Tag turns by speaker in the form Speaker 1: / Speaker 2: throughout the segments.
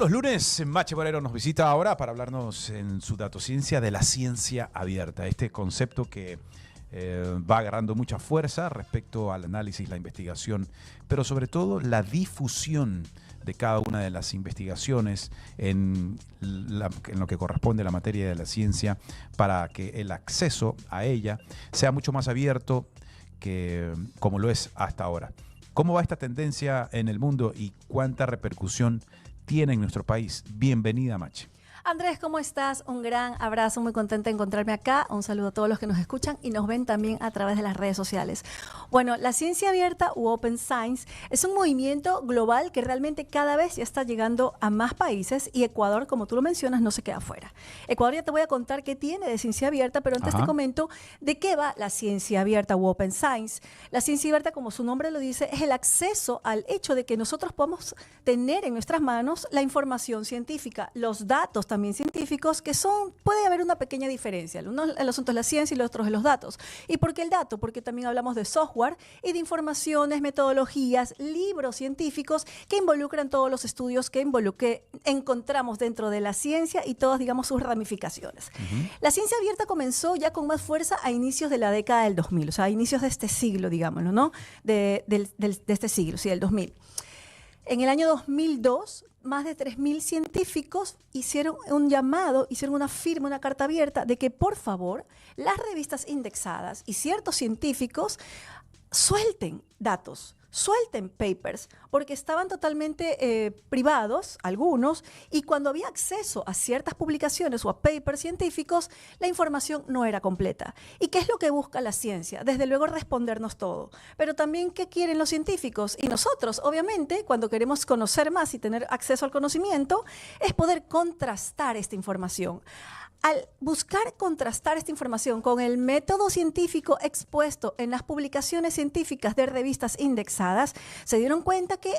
Speaker 1: los lunes, Mache Borero nos visita ahora para hablarnos en su Datociencia de la ciencia abierta. Este concepto que va agarrando mucha fuerza respecto al análisis, la investigación, pero sobre todo la difusión de cada una de las investigaciones en lo que corresponde a la materia de la ciencia, para que el acceso a ella sea mucho más abierto que como lo es hasta ahora. ¿Cómo va esta tendencia en el mundo y cuánta repercusión tiene en nuestro país? Bienvenida, Mache.
Speaker 2: Andrés, ¿cómo estás? Un gran abrazo, muy contenta de encontrarme acá. Un saludo a todos los que nos escuchan y nos ven también a través de las redes sociales. Bueno, la ciencia abierta u Open Science es un movimiento global que realmente cada vez ya está llegando a más países y Ecuador, como tú lo mencionas, no se queda fuera. Ecuador, ya te voy a contar qué tiene de ciencia abierta, pero antes te comento de qué va la ciencia abierta u Open Science. La ciencia abierta, como su nombre lo dice, es el acceso al hecho de que nosotros podamos tener en nuestras manos la información científica, los datos también científicos, que puede haber una pequeña diferencia. Uno el asunto es la ciencia y los otros es los datos. ¿Y por qué el dato? Porque también hablamos de software y de informaciones, metodologías, libros científicos que involucran todos los estudios que encontramos dentro de la ciencia y todas, digamos, sus ramificaciones. La ciencia abierta comenzó ya con más fuerza a inicios de la década del 2000, o sea, a inicios de este siglo, digámoslo, ¿no? De este siglo, sí, del 2000. En el año 2002, más de 3.000 científicos hicieron un llamado, hicieron una firma, una carta abierta de que, por favor, las revistas indexadas y ciertos científicos suelten datos, suelten papers, porque estaban totalmente privados, algunos, y cuando había acceso a ciertas publicaciones o a papers científicos, la información no era completa. ¿Y qué es lo que busca la ciencia? Desde luego respondernos todo, pero también ¿qué quieren los científicos? Y nosotros, obviamente, cuando queremos conocer más y tener acceso al conocimiento, es poder contrastar esta información. Al buscar contrastar esta información con el método científico expuesto en las publicaciones científicas de revistas indexadas, se dieron cuenta que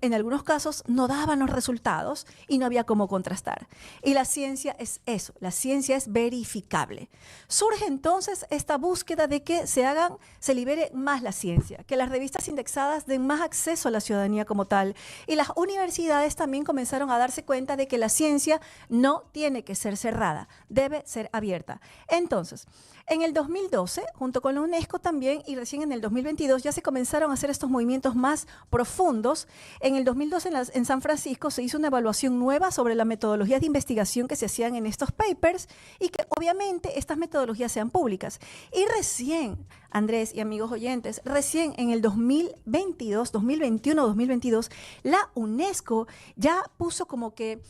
Speaker 2: en algunos casos no daban los resultados y no había cómo contrastar. Y la ciencia es eso, la ciencia es verificable. Surge entonces esta búsqueda de que se libere más la ciencia, que las revistas indexadas den más acceso a la ciudadanía como tal. Y las universidades también comenzaron a darse cuenta de que la ciencia no tiene que ser cerrada, debe ser abierta. Entonces, en el 2012, junto con la UNESCO también, y recién en el 2022, ya se comenzaron a hacer estos movimientos más profundos. En el 2012, en San Francisco, se hizo una evaluación nueva sobre las metodologías de investigación que se hacían en estos papers y que obviamente estas metodologías sean públicas. Y recién, Andrés y amigos oyentes, recién en el 2022, 2021, 2022, la UNESCO ya puso como que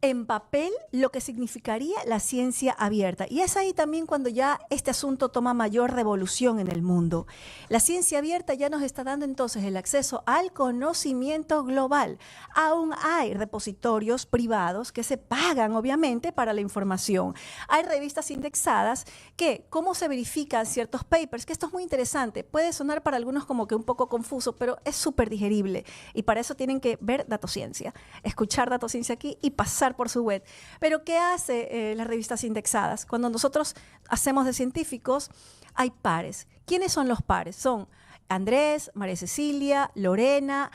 Speaker 2: en papel lo que significaría la ciencia abierta. Y es ahí también cuando ya este asunto toma mayor revolución en el mundo. La ciencia abierta ya nos está dando entonces el acceso al conocimiento global. Aún hay repositorios privados que se pagan, obviamente, para la información. Hay revistas indexadas que, ¿cómo se verifican ciertos papers? Que esto es muy interesante. Puede sonar para algunos como que un poco confuso, pero es súper digerible. Y para eso tienen que ver Datociencia, escuchar Datociencia aquí y pasar por su web. Pero ¿qué hace las revistas indexadas? Cuando nosotros hacemos de científicos, hay pares. ¿Quiénes son los pares? Son Andrés, María Cecilia, Lorena,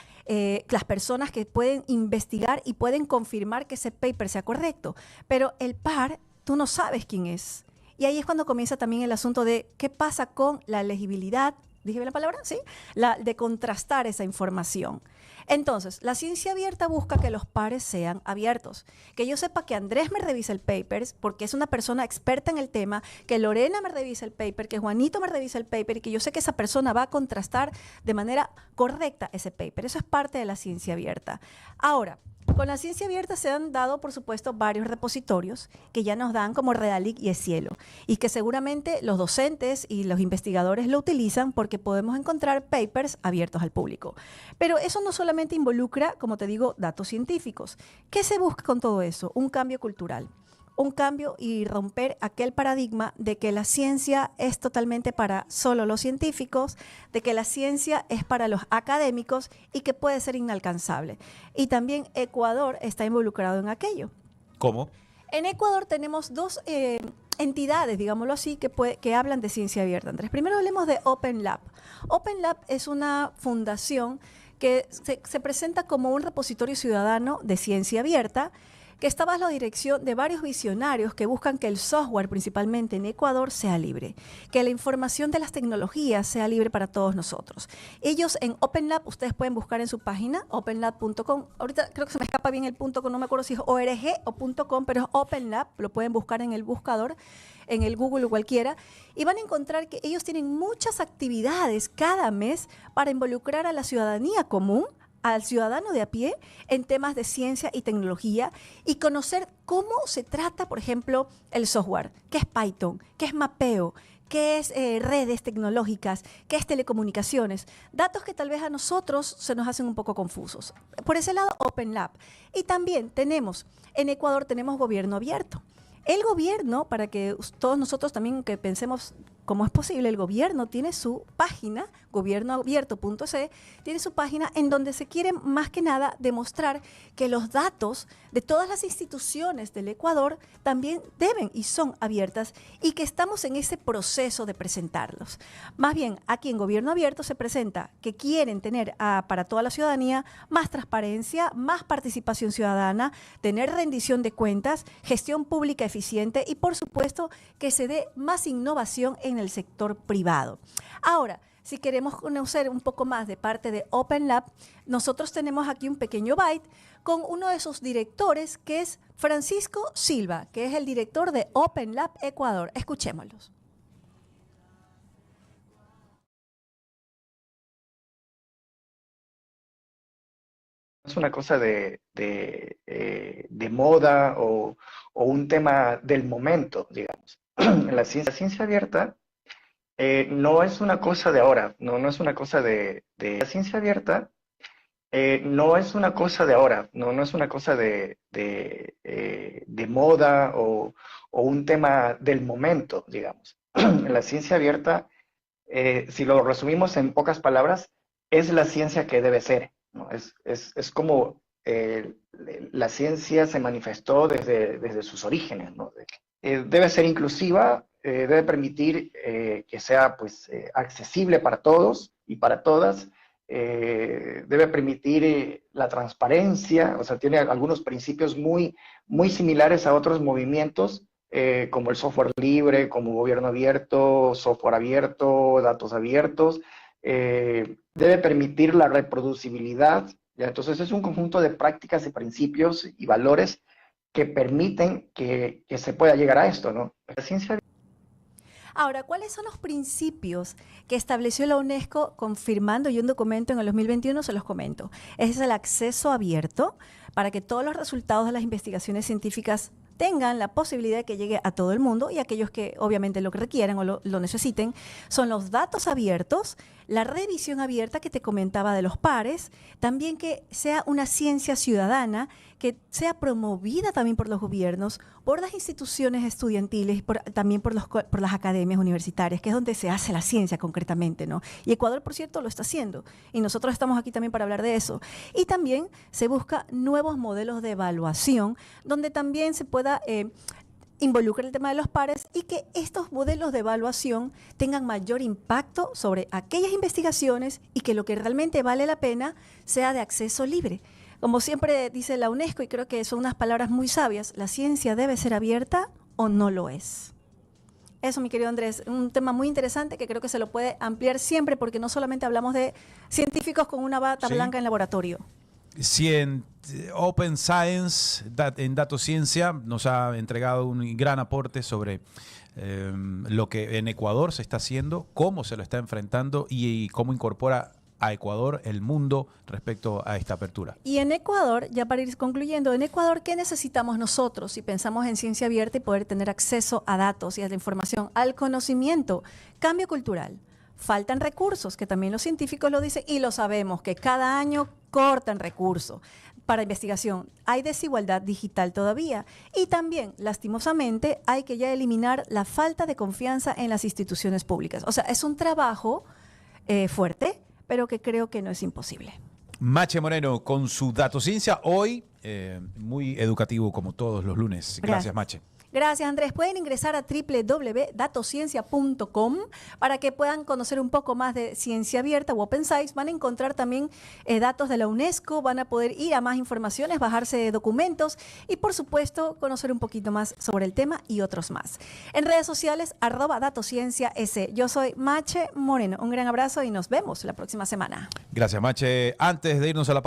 Speaker 2: las personas que pueden investigar y pueden confirmar que ese paper sea correcto. Pero el par, tú no sabes quién es. Y ahí es cuando comienza también el asunto de qué pasa con la legibilidad, ¿dije bien la palabra? Sí, de contrastar esa información. Entonces, la ciencia abierta busca que los pares sean abiertos, que yo sepa que Andrés me revisa el paper porque es una persona experta en el tema, que Lorena me revisa el paper, que Juanito me revisa el paper y que yo sé que esa persona va a contrastar de manera correcta ese paper. Eso es parte de la ciencia abierta. Ahora, con la ciencia abierta se han dado, por supuesto, varios repositorios que ya nos dan como Redalic y EScielo, y que seguramente los docentes y los investigadores lo utilizan porque podemos encontrar papers abiertos al público. Pero eso no solamente involucra, como te digo, datos científicos. ¿Qué se busca con todo eso? Un cambio cultural. Un cambio y romper aquel paradigma de que la ciencia es totalmente para solo los científicos, de que la ciencia es para los académicos y que puede ser inalcanzable. Y también Ecuador está involucrado en aquello.
Speaker 1: ¿Cómo?
Speaker 2: En Ecuador tenemos dos entidades, digámoslo así, que hablan de ciencia abierta. Andrés, primero hablemos de Open Lab. Open Lab es una fundación que se presenta como un repositorio ciudadano de ciencia abierta, que está bajo la dirección de varios visionarios que buscan que el software, principalmente en Ecuador, sea libre, que la información de las tecnologías sea libre para todos nosotros. Ellos en OpenLab, ustedes pueden buscar en su página, openlab.com. Ahorita creo que se me escapa bien el .com, no me acuerdo si es org o .com, pero es OpenLab, lo pueden buscar en el buscador, en el Google o cualquiera, y van a encontrar que ellos tienen muchas actividades cada mes para involucrar a la ciudadanía común, al ciudadano de a pie en temas de ciencia y tecnología y conocer cómo se trata, por ejemplo, el software, qué es Python, qué es mapeo, qué es redes tecnológicas, qué es telecomunicaciones, datos que tal vez a nosotros se nos hacen un poco confusos. Por ese lado, OpenLab. Y también en Ecuador tenemos gobierno abierto. El gobierno, para que todos nosotros también que pensemos cómo es posible, el gobierno tiene su página, gobiernoabierto.ce, tiene su página en donde se quiere más que nada demostrar que los datos de todas las instituciones del Ecuador también deben y son abiertas y que estamos en ese proceso de presentarlos. Más bien, aquí en Gobierno Abierto se presenta que quieren tener para toda la ciudadanía más transparencia, más participación ciudadana, tener rendición de cuentas, gestión pública eficiente y, por supuesto, que se dé más innovación en el sector privado. Ahora, si queremos conocer un poco más de parte de OpenLab, nosotros tenemos aquí un pequeño byte con uno de sus directores, que es Francisco Silva, que es el director de OpenLab Ecuador. Escuchémoslos.
Speaker 3: Es una cosa de moda o un tema del momento, digamos. La ciencia abierta no es una cosa de ahora, no es una cosa la ciencia abierta no es una cosa de ahora, no es una cosa de moda o un tema del momento, digamos. La ciencia abierta, si lo resumimos en pocas palabras, es la ciencia que debe ser, ¿no? Es como la ciencia se manifestó desde sus orígenes, ¿no? Debe ser inclusiva, debe permitir que sea pues, accesible para todos y para todas, debe permitir la transparencia, o sea, tiene algunos principios muy similares a otros movimientos, como el software libre, como gobierno abierto, software abierto, datos abiertos, debe permitir la reproducibilidad, ¿ya? Entonces es un conjunto de prácticas y principios y valores que permiten que se pueda llegar a esto, ¿no? La ciencia.
Speaker 2: Ahora, ¿cuáles son los principios que estableció la UNESCO confirmando y un documento en el 2021? Se los comento. Es el acceso abierto para que todos los resultados de las investigaciones científicas tengan la posibilidad de que llegue a todo el mundo y aquellos que obviamente lo requieran o lo necesiten. Son los datos abiertos, la revisión abierta que te comentaba de los pares, también que sea una ciencia ciudadana, que sea promovida también por los gobiernos, por las instituciones estudiantiles, también por las academias universitarias, que es donde se hace la ciencia concretamente, ¿no? Y Ecuador, por cierto, lo está haciendo. Y nosotros estamos aquí también para hablar de eso. Y también se busca nuevos modelos de evaluación, donde también se pueda involucrar el tema de los pares y que estos modelos de evaluación tengan mayor impacto sobre aquellas investigaciones y que lo que realmente vale la pena sea de acceso libre. Como siempre dice la UNESCO, y creo que son unas palabras muy sabias, la ciencia debe ser abierta o no lo es. Eso, mi querido Andrés, un tema muy interesante que creo que se lo puede ampliar siempre porque no solamente hablamos de científicos con una bata blanca en laboratorio.
Speaker 1: Open Science en Datociencia nos ha entregado un gran aporte sobre lo que en Ecuador se está haciendo, cómo se lo está enfrentando y cómo incorpora a Ecuador el mundo respecto a esta apertura.
Speaker 2: Y en Ecuador, ya para ir concluyendo, en Ecuador, ¿qué necesitamos nosotros si pensamos en ciencia abierta y poder tener acceso a datos y a la información, al conocimiento? Cambio cultural. Faltan recursos, que también los científicos lo dicen y lo sabemos, que cada año cortan recursos para investigación. Hay desigualdad digital todavía y también, lastimosamente, hay que ya eliminar la falta de confianza en las instituciones públicas. O sea, es un trabajo fuerte, pero que creo que no es imposible.
Speaker 1: Mache Moreno con su Datociencia hoy, muy educativo como todos los lunes. Gracias, Mache.
Speaker 2: Gracias, Andrés. Pueden ingresar a www.datosciencia.com para que puedan conocer un poco más de ciencia abierta o Open Science. Van a encontrar también datos de la UNESCO, van a poder ir a más informaciones, bajarse documentos y, por supuesto, conocer un poquito más sobre el tema y otros más. En redes sociales, @datosciencias. Yo soy Mache Moreno. Un gran abrazo y nos vemos la próxima semana.
Speaker 1: Gracias, Mache. Antes de irnos a la pausa,